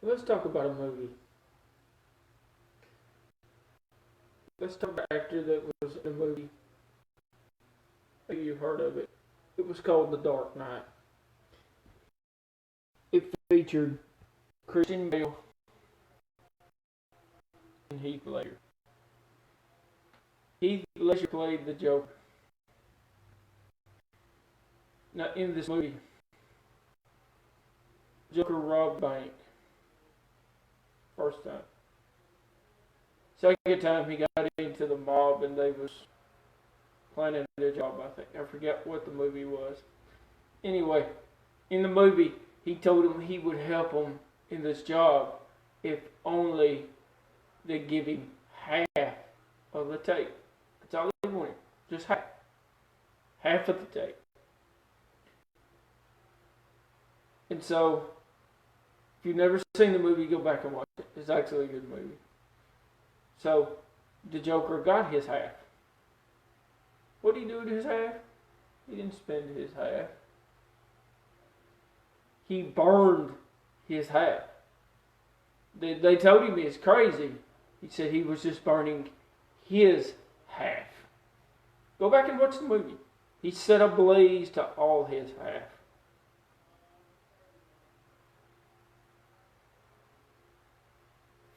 Let's talk about a movie. Let's talk about an actor that was in a movie. Maybe you've heard of it. It was called The Dark Knight. It featured Christian Bale and Heath Ledger. Heath Ledger played the Joker. Now, in this movie, Joker robbed a bank. First time. Second time, he got into the mob and they was planning their job, I think. I forget what the movie was. Anyway, in the movie, he told him he would help him in this job if only they give him half of the tape. That's all they wanted. Just half. Half of the tape. And so, if you've never seen the movie, go back and watch it. It's actually a good movie. So, the Joker got his half. What did he do with his half? He didn't spend his half. He burned his half. They told him it's crazy. He said he was just burning his half. Go back and watch the movie. He set ablaze to all his half.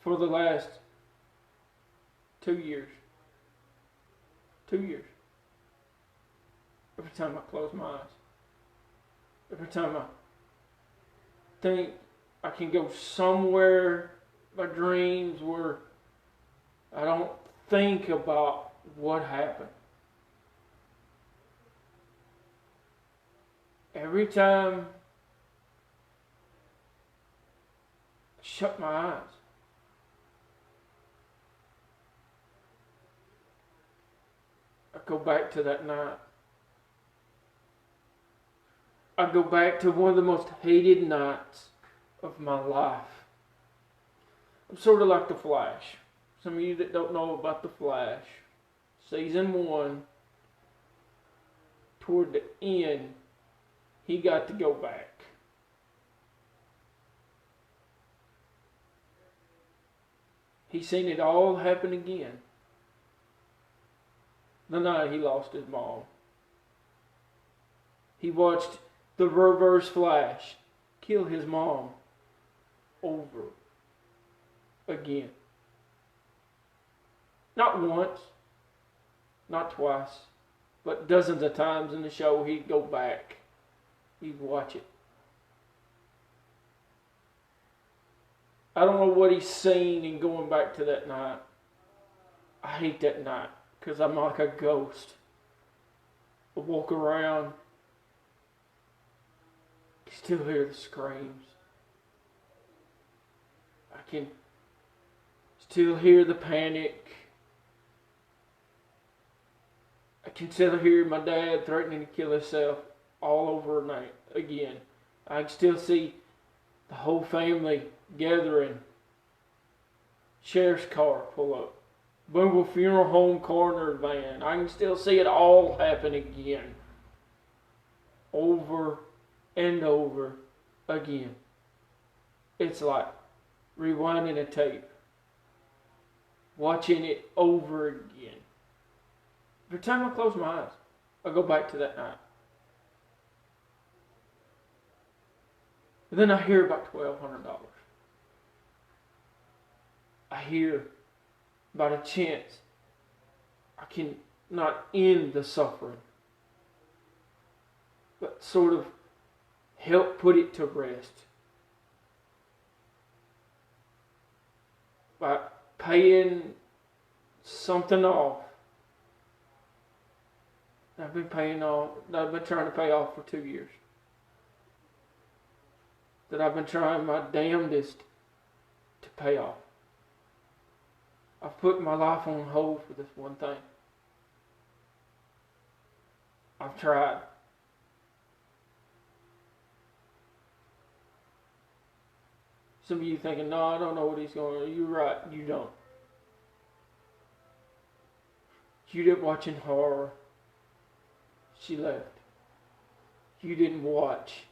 For the last 2 years. 2 years. Every time I close my eyes. Every time I think I can go somewhere, my dreams, where I don't think about what happened. Every time I shut my eyes, I go back to that night. I go back to one of the most hated nights of my life. I'm sort of like The Flash. Some of you that don't know about The Flash, season 1, toward the end, he got to go back. He seen it all happen again. The night he lost his mom. He watched the reverse Flash kill his mom over again. Not once, not twice, but dozens of times in the show he'd go back. He'd watch it. I don't know what he's seen in going back to that night. I hate that night because I'm like a ghost. I walk around. You still hear the screams. I can still hear the panic. I can still hear my dad threatening to kill himself all over night again. I can still see the whole family gathering. Sheriff's car pull up. Bungle Funeral Home coroner van. I can still see it all happen again. Over and over again. It's like rewinding a tape. Watching it over again. Every time I close my eyes, I go back to that night. And then I hear about $1,200. I hear about a chance I can not end the suffering, but sort of help put it to rest by paying something off that I've been trying to pay off for 2 years. That I've been trying my damnedest to pay off. I've put my life on hold for this one thing. I've tried. Some of you thinking, no, I don't know what he's going to do. You're right, you don't. You didn't watching horror. She left. You didn't watch,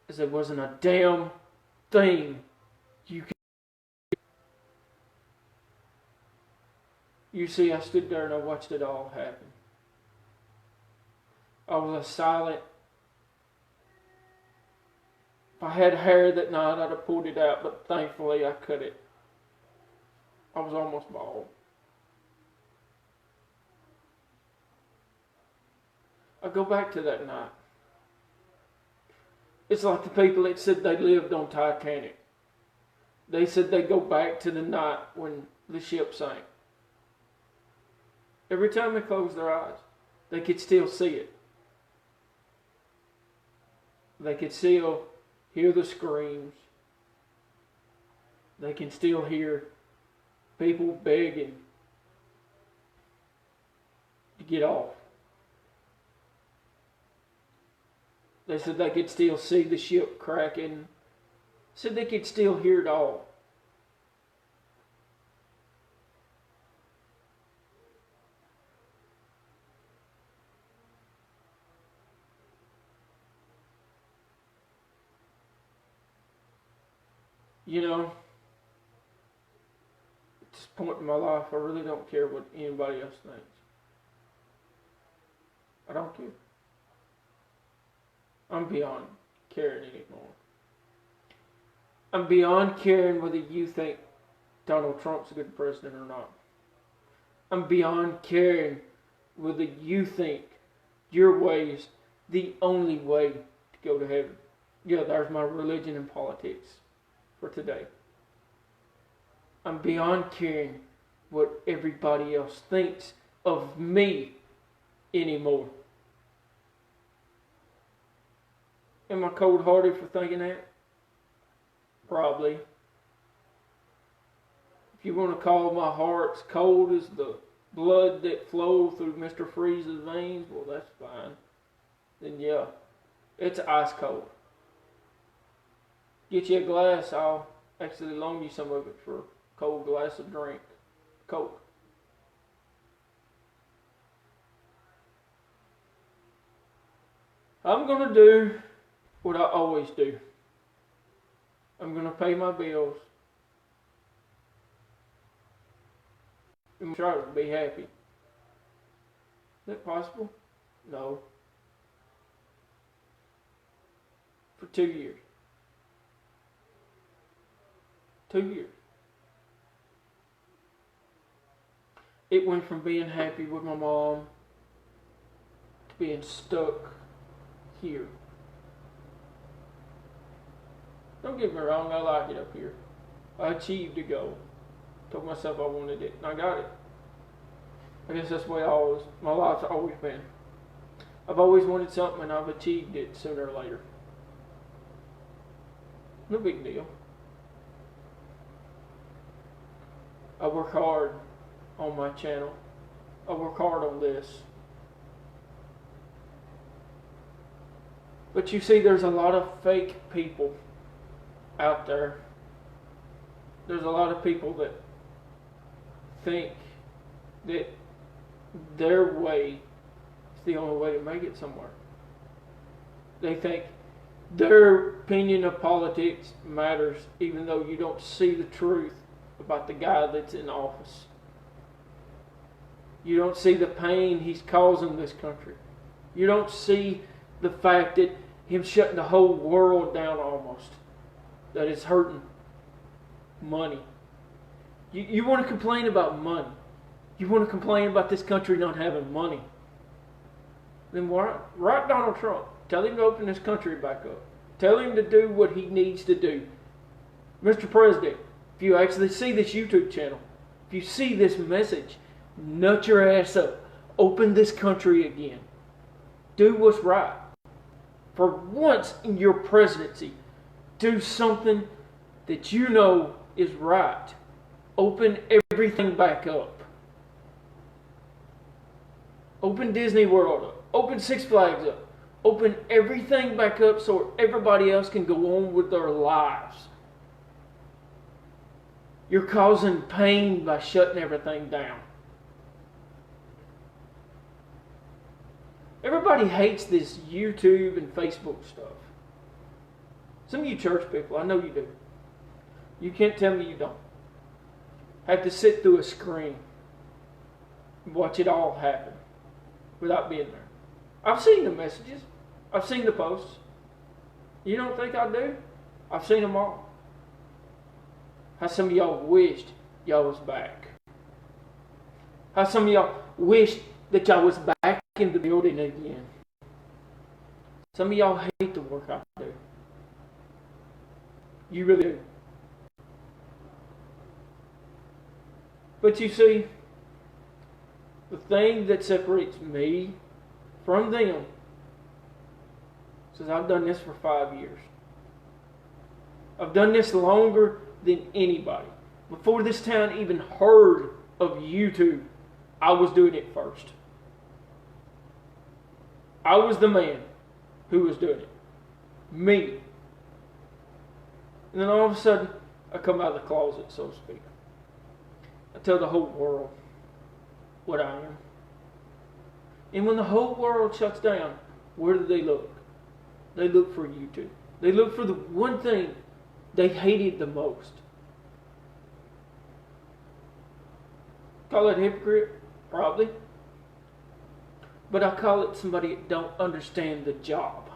as there wasn't a damn thing you could You see, I stood there and I watched it all happen. I was a silent. If I had hair that night, I'd have pulled it out, but thankfully I cut it. I was almost bald. I go back to that night. It's like the people that said they lived on Titanic. They said they go back to the night when the ship sank. Every time they closed their eyes, they could still see it. They could still hear the screams. They can still hear people begging to get off. They said they could still see the ship cracking. Said they could still hear it all. You know, at this point in my life, I really don't care what anybody else thinks. I don't care. I'm beyond caring anymore. I'm beyond caring whether you think Donald Trump's a good president or not. I'm beyond caring whether you think your way is the only way to go to heaven. Yeah, there's my religion and politics for today. I'm beyond caring what everybody else thinks of me anymore. Am I cold-hearted for thinking that? Probably. If you want to call my heart's cold as the blood that flowed through Mr. Freeze's veins, well, that's fine. Then yeah, it's ice cold. Get you a glass, I'll actually loan you some of it for a cold glass of drink. Coke. I'm going to do what I always do. I'm going to pay my bills. I'm try to be happy. Is that possible? No. For 2 years. 2 years. It went from being happy with my mom to being stuck here. Don't get me wrong, I like it up here. I achieved a goal. Told myself I wanted it, and I got it. I guess that's the way my life's always been. I've always wanted something, and I've achieved it sooner or later. No big deal. I work hard on my channel. I work hard on this. But you see, there's a lot of fake people out there. There's a lot of people that think that their way is the only way to make it somewhere. They think their opinion of politics matters even though you don't see the truth about the guy that's in office. You don't see the pain he's causing this country. You don't see the fact that him shutting the whole world down almost, that it's hurting money. You want to complain about money. You want to complain about this country not having money. Then write Donald Trump. Tell him to open this country back up. Tell him to do what he needs to do. Mr. President, if you actually see this YouTube channel, if you see this message, nut your ass up. Open this country again. Do what's right. For once in your presidency, do something that you know is right. Open everything back up. Open Disney World up. Open Six Flags up. Open everything back up so everybody else can go on with their lives. You're causing pain by shutting everything down. Everybody hates this YouTube and Facebook stuff. Some of you church people, I know you do. You can't tell me you don't. Have to sit through a screen watch it all happen without being there. I've seen the messages. I've seen the posts. You don't think I do? I've seen them all. How some of y'all wished y'all was back. How some of y'all wished that y'all was back in the building again. Some of y'all hate the work I do. You really do. But you see, the thing that separates me from them, says I've done this for 5 years. I've done this longer than anybody. Before this town even heard of YouTube, I was doing it first. I was the man who was doing it. Me. And then all of a sudden, I come out of the closet, so to speak. I tell the whole world what I am. And when the whole world shuts down, where do they look? They look for YouTube. They look for the one thing they hated the most. Call it hypocrite? Probably. But I call it somebody that don't understand the job.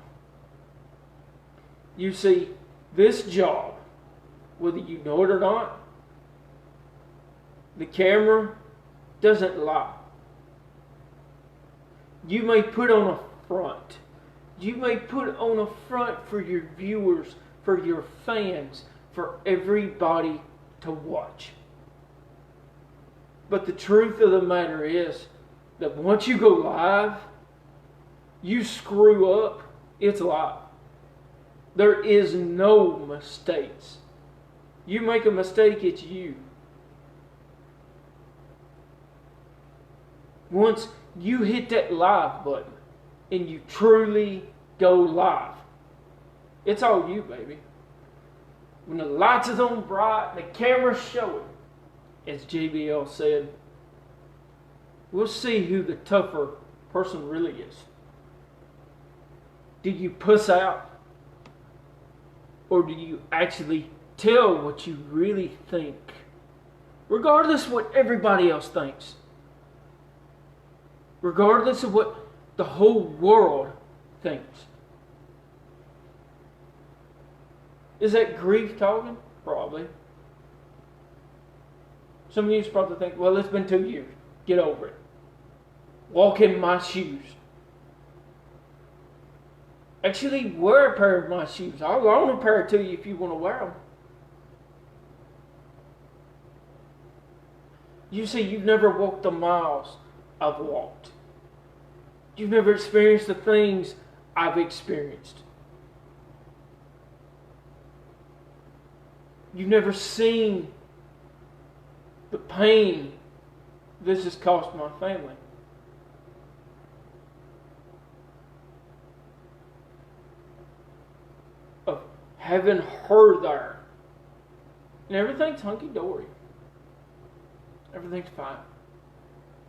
You see, this job, whether you know it or not, the camera doesn't lie. You may put on a front. You may put on a front for your viewers, for your fans, for everybody to watch. But the truth of the matter is that once you go live, you screw up, it's live. There is no mistakes. You make a mistake, it's you. Once you hit that live button and you truly go live, it's all you, baby. When the lights is on bright, the camera's showing, as JBL said, we'll see who the tougher person really is. Do you puss out? Or do you actually tell what you really think? Regardless of what everybody else thinks. Regardless of what the whole world thinks. Is that grief talking? Probably. Some of you probably think, well, it's been 2 years. Get over it. Walk in my shoes. Actually, wear a pair of my shoes. I'll loan a pair to you if you want to wear them. You see, you've never walked the miles I've walked. You've never experienced the things I've experienced. You've never seen the pain this has cost my family. Of having her there. And everything's hunky-dory. Everything's fine.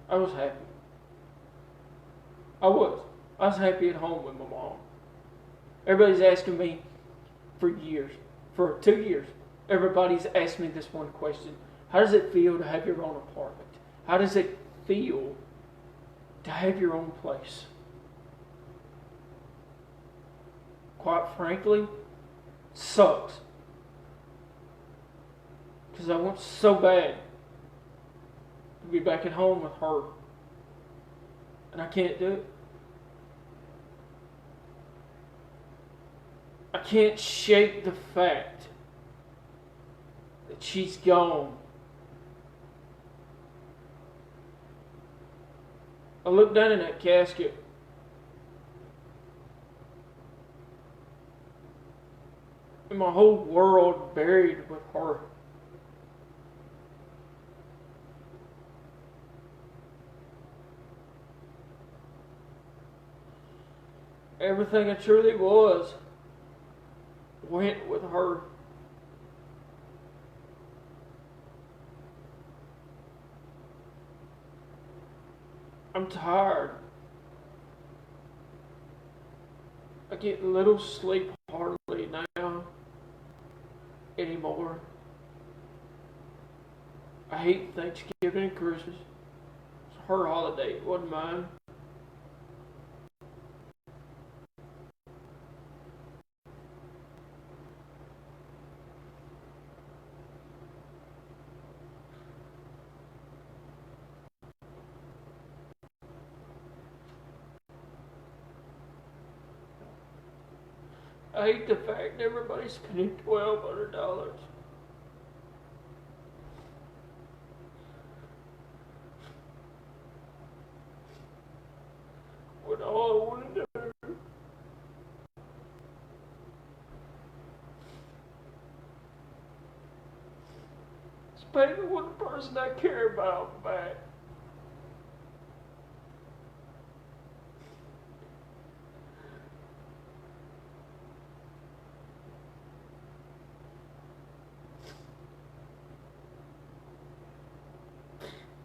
I was happy. I was happy at home with my mom. Everybody's asking me for years, for 2 years, everybody's asked me this one question. How does it feel to have your own apartment? How does it feel to have your own place? Quite frankly, sucks. Because I want so bad to be back at home with her. And I can't do it. I can't shake the fact that she's gone. I look down in that casket. And my whole world buried with her. Everything I truly was went with her. I'm tired. I get little sleep hardly now anymore. I hate Thanksgiving and Christmas. So her holiday. It wasn't mine. I hate the fact everybody's spending $1,200. When all I want to do is pay the one person I care about back.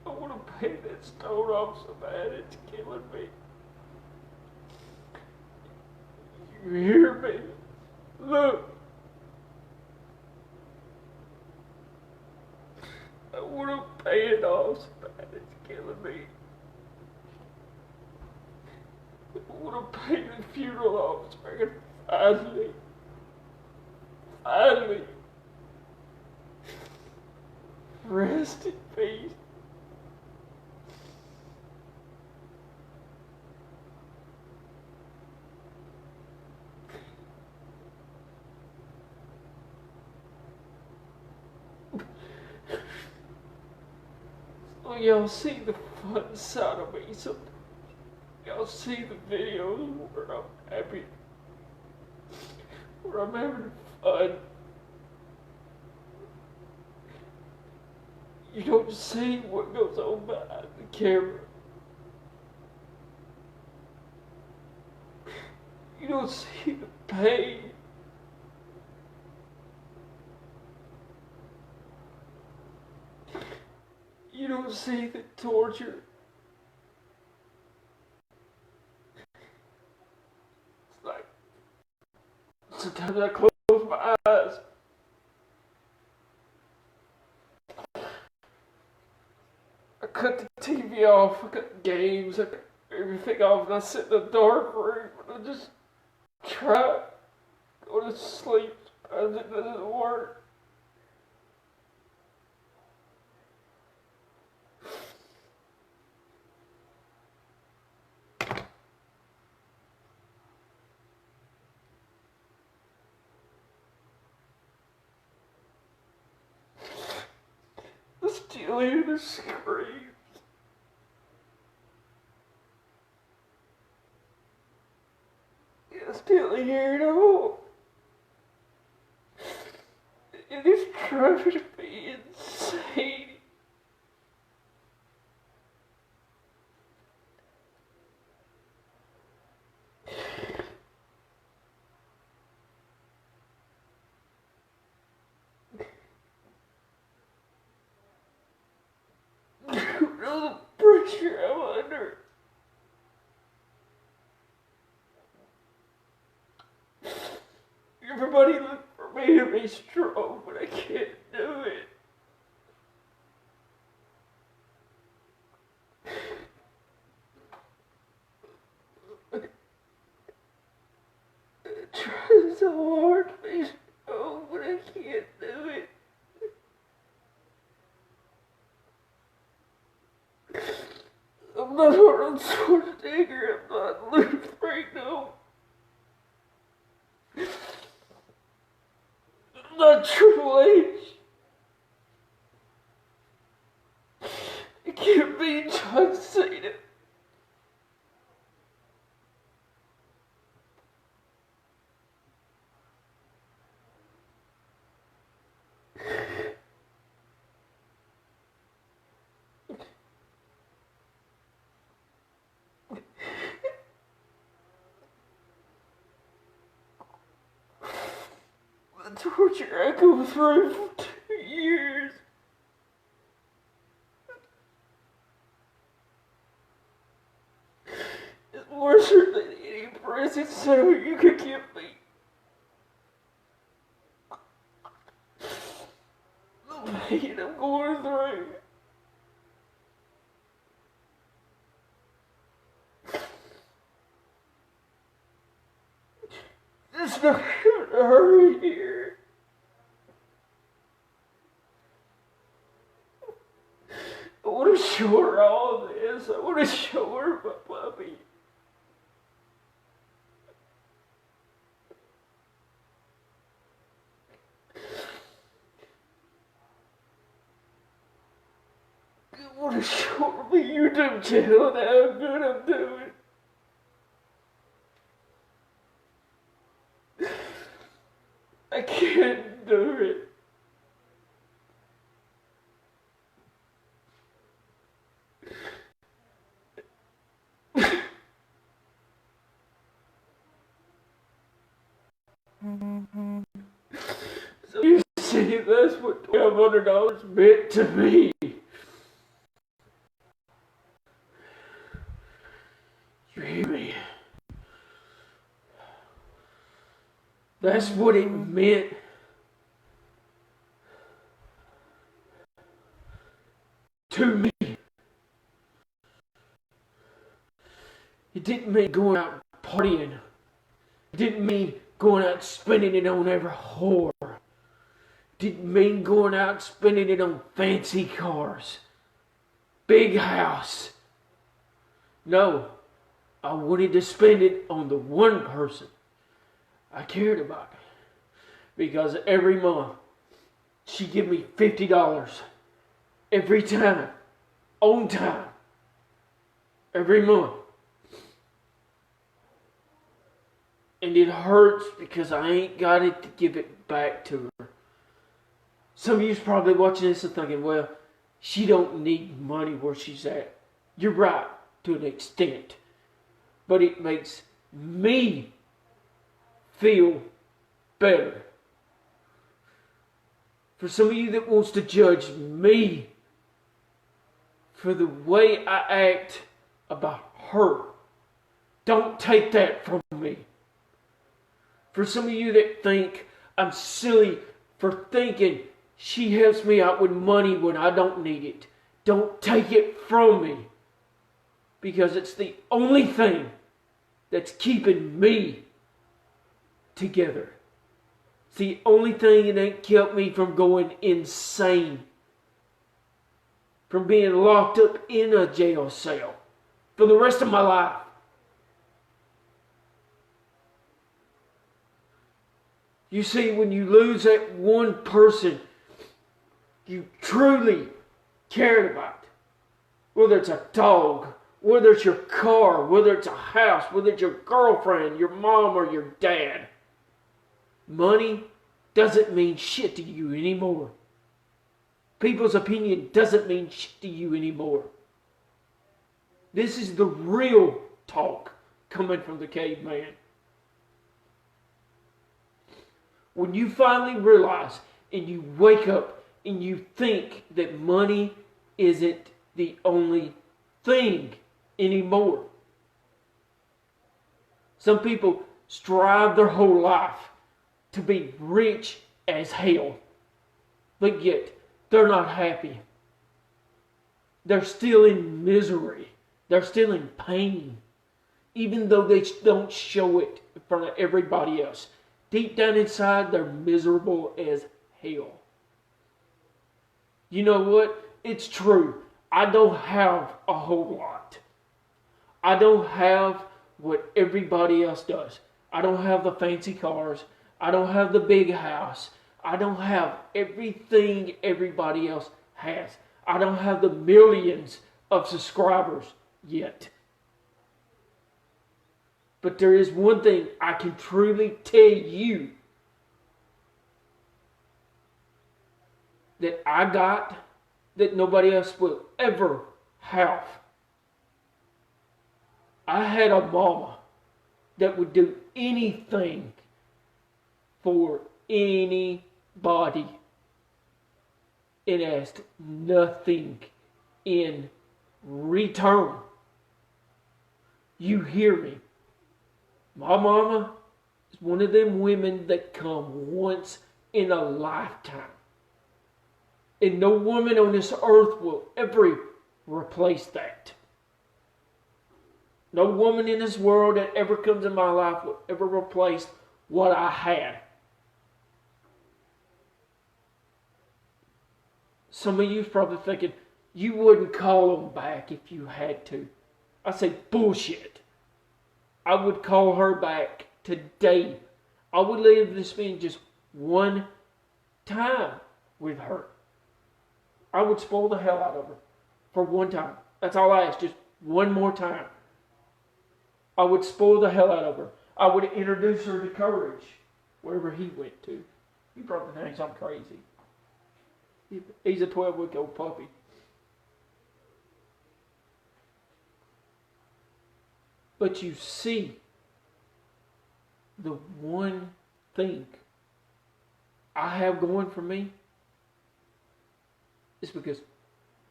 I want to pay that stone off so bad it's killing me. You hear me? Look. I want to pay it off so bad it's killing me. I want to pay the funeral off so I can finally rest in peace. So y'all see the fun side of me. So y'all see the videos where I'm happy, where I'm having fun. You don't see what goes on behind the camera. You don't see the pain. You don't see the torture. It's like, sometimes I close my eyes. I cut the TV off, I cut the games, I cut everything off, and I sit in the dark room and I just try to go to sleep. Sometimes it doesn't work. I still hear the screams. I still hear it all. It is driving me insane. You know the pressure I'm under. Everybody look for me to be strong, but I can't do it. I try so hard to be strong, but I can't do it. I'm not Arnold Schwarzenegger, I'm not Luke Franco. I'm not Triple H. I can't be John Cena. The torture I go through for 2 years. It's worse than any prison cell you could give me. The pain I'm going through. It's not gonna hurt here. I want to show her all this. I want to show her my puppy. I want to show her my YouTube channel and how good I'm doing. I can't do it. So you see, that's what $1,200 meant to me. You hear me? That's what it meant to me. It didn't mean going out partying. It didn't mean going out spending it on every whore. It didn't mean going out spending it on fancy cars, big house. No, I wanted to spend it on the one person I cared about. Because every month, she give me $50 every time, on time, every month. And it hurts because I ain't got it to give it back to her. Some of you's probably watching this and thinking, well, she don't need money where she's at. You're right, to an extent. But it makes me feel better. For some of you that wants to judge me for the way I act about her, don't take that from me. For some of you that think I'm silly for thinking she helps me out with money when I don't need it, don't take it from me. Because it's the only thing that's keeping me together. It's the only thing that ain't kept me from going insane. From being locked up in a jail cell for the rest of my life. You see, when you lose that one person you truly cared about, whether it's a dog, whether it's your car, whether it's a house, whether it's your girlfriend, your mom, or your dad, money doesn't mean shit to you anymore. People's opinion doesn't mean shit to you anymore. This is the real talk coming from the caveman. When you finally realize and you wake up and you think that money isn't the only thing anymore. Some people strive their whole life to be rich as hell, but yet they're not happy. They're still in misery. They're still in pain, even though they don't show it in front of everybody else. Deep down inside, they're miserable as hell. You know what? It's true. I don't have a whole lot. I don't have what everybody else does. I don't have the fancy cars. I don't have the big house. I don't have everything everybody else has. I don't have the millions of subscribers yet. But there is one thing I can truly tell you that I got that nobody else will ever have. I had a mama that would do anything for anybody and asked nothing in return. You hear me? My mama is one of them women that come once in a lifetime. And no woman on this earth will ever replace that. No woman in this world that ever comes in my life will ever replace what I had. Some of you probably thinking, you wouldn't call them back if you had to. I say, bullshit. I would call her back today. I would let her spend just one time with her. I would spoil the hell out of her for one time. That's all I ask, just one more time. I would spoil the hell out of her. I would introduce her to Courage, wherever he went to. You probably think I'm crazy. He's a 12-week-old puppy. But you see, the one thing I have going for me is because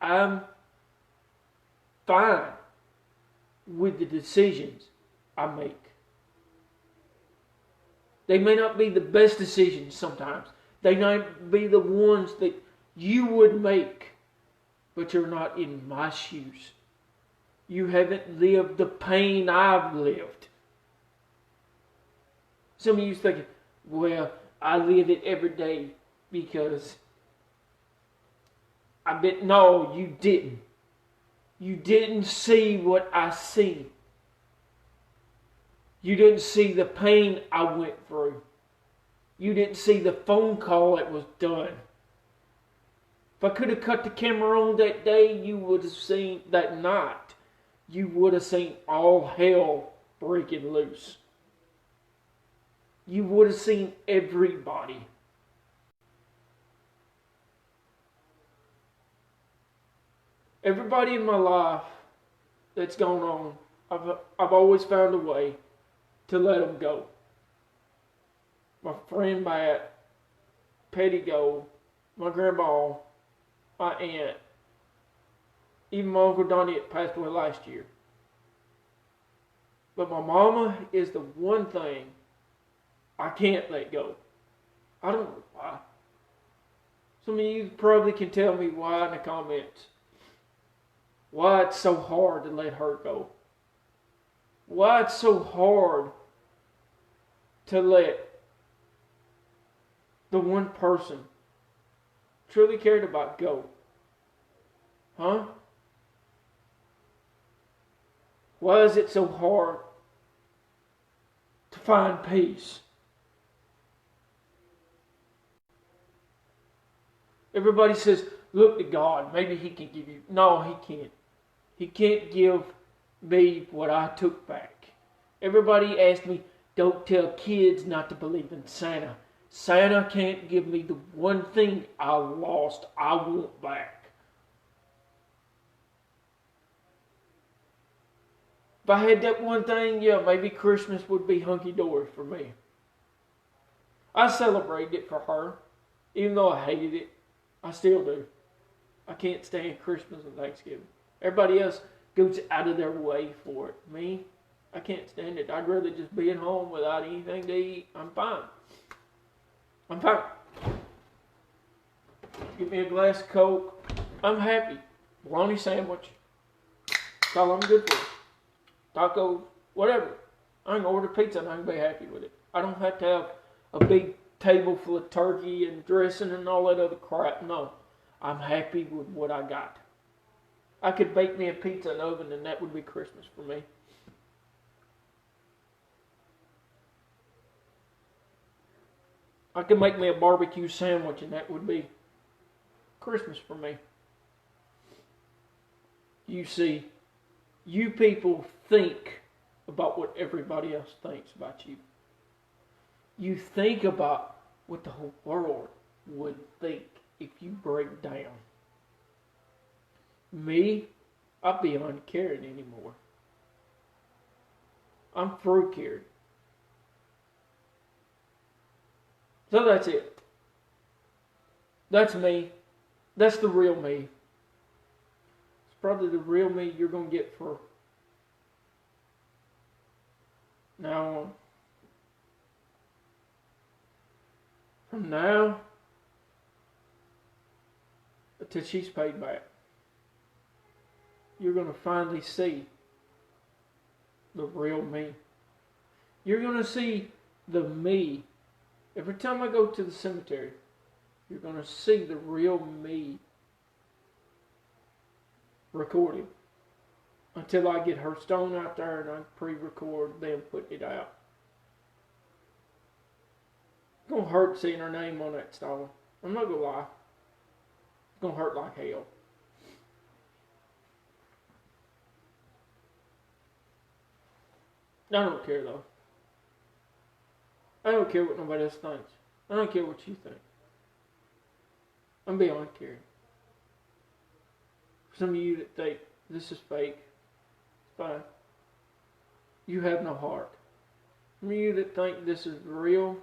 I'm fine with the decisions I make. They may not be the best decisions sometimes. They might be the ones that you would make, but you're not in my shoes. You haven't lived the pain I've lived. Some of you thinking, well, I live it every day because I bet. No, you didn't. You didn't see what I see. You didn't see the pain I went through. You didn't see the phone call that was done. If I could have cut the camera on that day, you would have seen that night. You would have seen all hell breaking loose. You would have seen everybody. Everybody in my life that's gone on, I've always found a way to let them go. My friend Matt, Petty Gold, my grandma, my aunt, even my Uncle Donnie that passed away last year. But my mama is the one thing I can't let go. I don't know why. Some of you probably can tell me why in the comments. Why it's so hard to let her go. Why it's so hard to let the one person truly cared about go. Huh? Why is it so hard to find peace? Everybody says, look to God. Maybe He can give you. No, He can't. He can't give me what I took back. Everybody asked me, don't tell kids not to believe in Santa. Santa can't give me the one thing I lost, I want back. If I had that one thing, yeah, maybe Christmas would be hunky-dory for me. I celebrated it for her. Even though I hated it, I still do. I can't stand Christmas and Thanksgiving. Everybody else goes out of their way for it. Me, I can't stand it. I'd rather just be at home without anything to eat. I'm fine. I'm fine. Give me a glass of Coke. I'm happy. Bologna sandwich. That's all I'm good for. Tacos, whatever. I can order pizza and I can be happy with it. I don't have to have a big table full of turkey and dressing and all that other crap. No. I'm happy with what I got. I could bake me a pizza in the oven and that would be Christmas for me. I could make me a barbecue sandwich and that would be Christmas for me. You see, you people think about what everybody else thinks about you. You think about what the whole world would think if you break down. Me, I'm beyond caring anymore. I'm through caring. So that's it. That's me. That's the real me. It's probably the real me you're going to get for now on. From now until she's paid back, you're going to finally see the real me. You're going to see the me. Every time I go to the cemetery, you're going to see the real me recorded. Until I get her stone out there and I pre-record them putting it out. It's going to hurt seeing her name on that stone. I'm not going to lie. It's going to hurt like hell. I don't care though. I don't care what nobody else thinks. I don't care what you think. I'm beyond caring. For some of you that think this is fake, it's fine. You have no heart. Some of you that think this is real,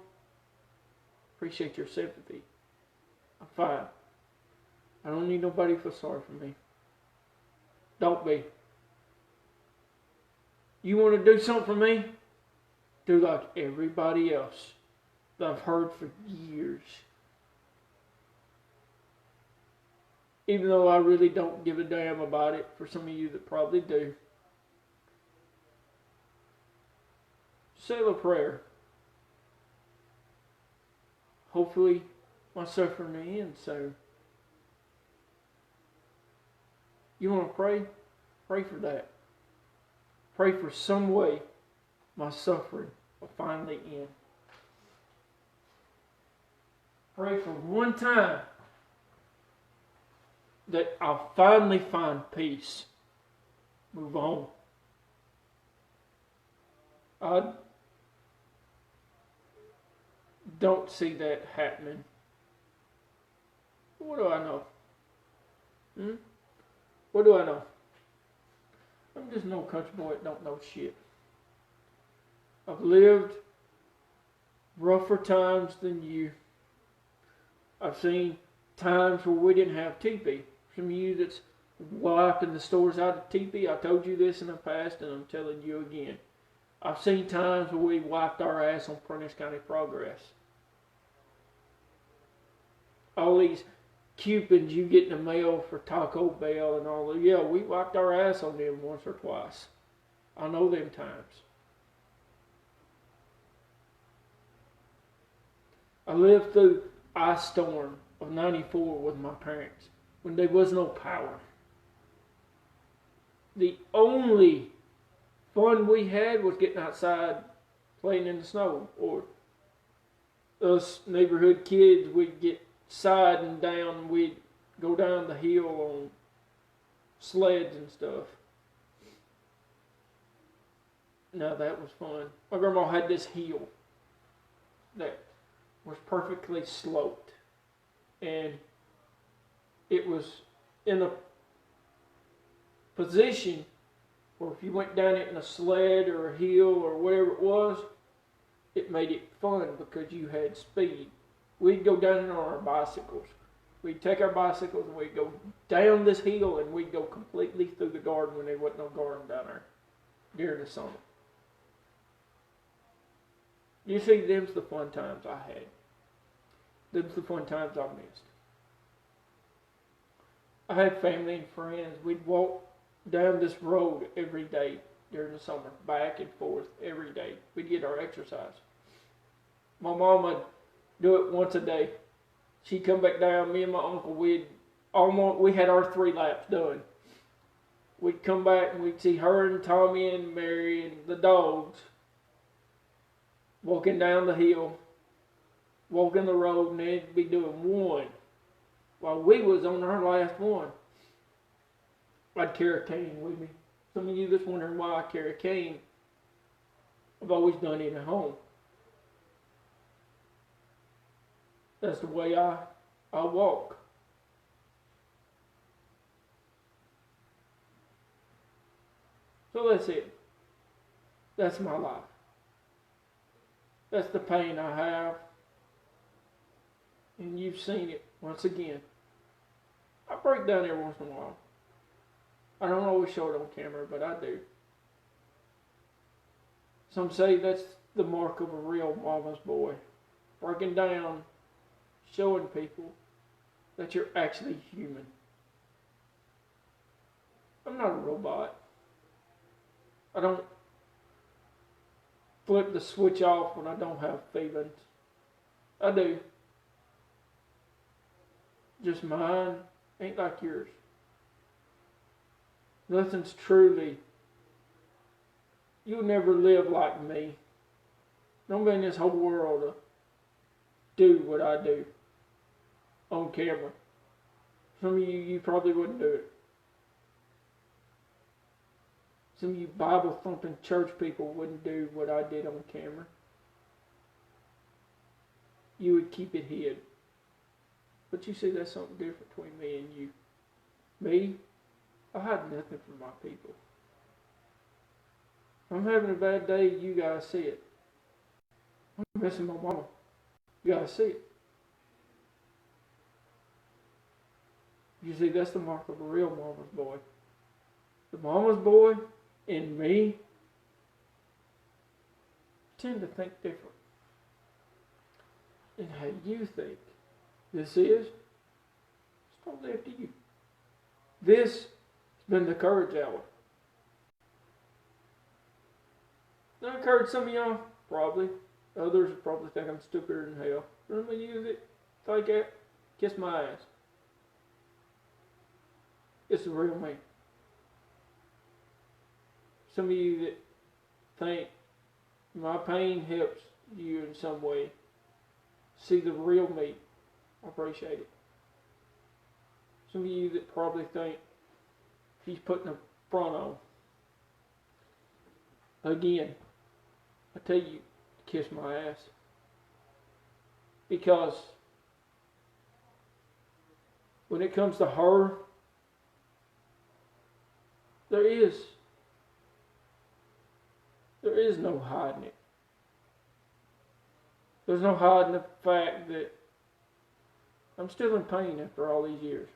appreciate your sympathy. I'm fine. I don't need nobody to feel sorry for me. Don't be. You want to do something for me? Do like everybody else that I've heard for years. Even though I really don't give a damn about it, for some of you that probably do. Say a prayer. Hopefully my suffering may end soon. You want to pray? Pray for that. Pray for some way my suffering will finally end. Pray for one time that I'll finally find peace. Move on. I don't see that happening. What do I know? What do I know? I'm just no country boy that don't know shit. I've lived rougher times than you. I've seen times where we didn't have teepee. Some of you that's wiping the stores out of teepee, I told you this in the past and I'm telling you again. I've seen times where we wiped our ass on Prentice County Progress. All these coupons you get in the mail for Taco Bell and all that. Yeah, we wiped our ass on them once or twice. I know them times. I lived through ice storm of 94 with my parents when there was no power. The only fun we had was getting outside playing in the snow, or us neighborhood kids, we'd get siding down, we'd go down the hill on sleds and stuff. Now that was fun. My grandma had this hill that was perfectly sloped, and it was in a position where if you went down it in a sled or a hill or whatever it was, it made it fun because you had speed. We'd go down it on our bicycles. We'd take our bicycles and we'd go down this hill and we'd go completely through the garden when there wasn't no garden down there during the summer. You see, them's the fun times I had. Them's the fun times I missed. I had family and friends. We'd walk down this road every day during the summer, back and forth every day. We'd get our exercise. My mom would do it once a day. She'd come back down, me and my uncle, we had our 3 laps done. We'd come back and we'd see her and Tommy and Mary and the dogs walking down the hill, walking the road, and they'd be doing one while we was on our last one. I'd carry a cane with me. Some of you that's wondering why I carry a cane, I've always done it at home. That's the way I walk. So that's it. That's my life. That's the pain I have. And you've seen it once again. I break down every once in a while. I don't always show it on camera, but I do. Some say that's the mark of a real mama's boy. Breaking down, showing people that you're actually human. I'm not a robot. flip the switch off when I don't have feelings. I do. Just mine ain't like yours. Nothing's truly. You'll never live like me. Nobody in this whole world to do what I do on camera. Some of you probably wouldn't do it. Some of you Bible thumping church people wouldn't do what I did on camera. You would keep it hid. But you see, that's something different between me and you. Me, I hide nothing from my people. If I'm having a bad day, you guys see it. I'm missing my mama. You guys see it. You see, that's the mark of a real mama's boy. The mama's boy and me tend to think different. And how you think this is, it's totally up to you. This has been the Courage Hour. I encourage some of y'all, probably. Others probably think I'm stupider than hell. But I'm going to use it like that. Kiss my ass. It's the real me. Some of you that think my pain helps you in some way see the real me, I appreciate it. Some of you that probably think he's putting a front on. Again, I tell you, kiss my ass. Because when it comes to her, there is no hiding it. There's no hiding the fact that I'm still in pain after all these years.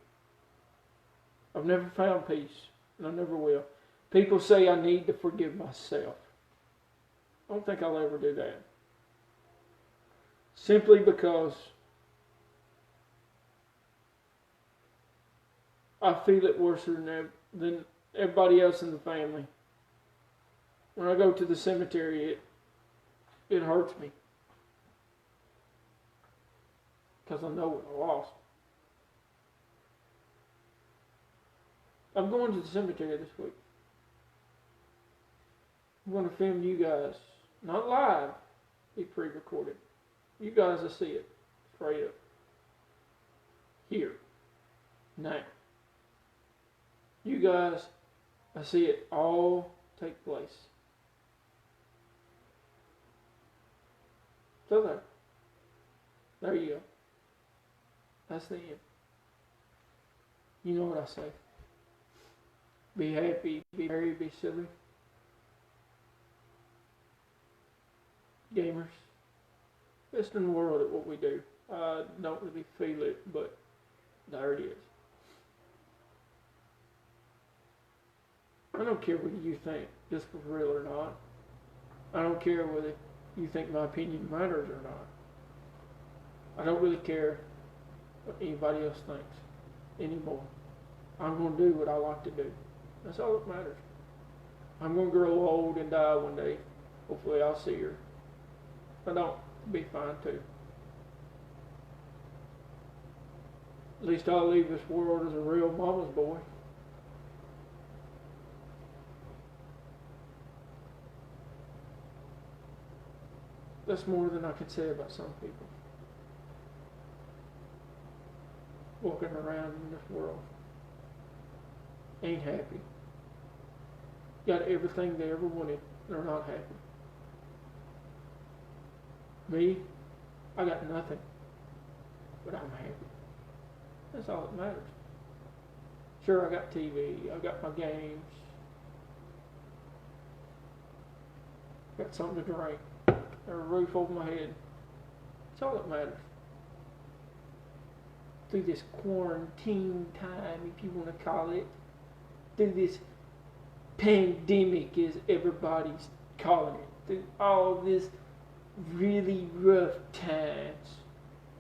I've never found peace, and I never will. People say I need to forgive myself. I don't think I'll ever do that. Simply because I feel it worse than everybody else in the family. When I go to the cemetery, it hurts me. Because I know what I lost. I'm going to the cemetery this week. I'm going to film you guys. Not live. Be pre-recorded. You guys will see it. Straight up. Here. Now. You guys, I see it all take place. So there. There you go. That's the end. You know what I say. Be happy, be merry, be silly. Gamers, best in the world at what we do. I don't really feel it, but there it is. I don't care whether you think this was real or not. I don't care whether you think my opinion matters or not. I don't really care what anybody else thinks anymore. I'm going to do what I like to do. That's all that matters. I'm going to grow old and die one day. Hopefully I'll see her. If I don't, be fine too. At least I'll leave this world as a real mama's boy. That's more than I can say about some people. Walking around in this world. Ain't happy. Got everything they ever wanted. They're not happy. Me, I got nothing. But I'm happy. That's all that matters. Sure, I got TV. I got my games. Got something to drink. A roof over my head. That's all that matters. Through this quarantine time, if you want to call it. Through this pandemic, as everybody's calling it. Through all this really rough times.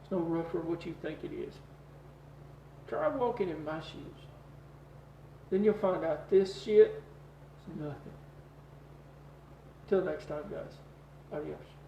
It's no rougher than what you think it is. Try walking in my shoes. Then you'll find out this shit is nothing. Till next time, guys. Adios.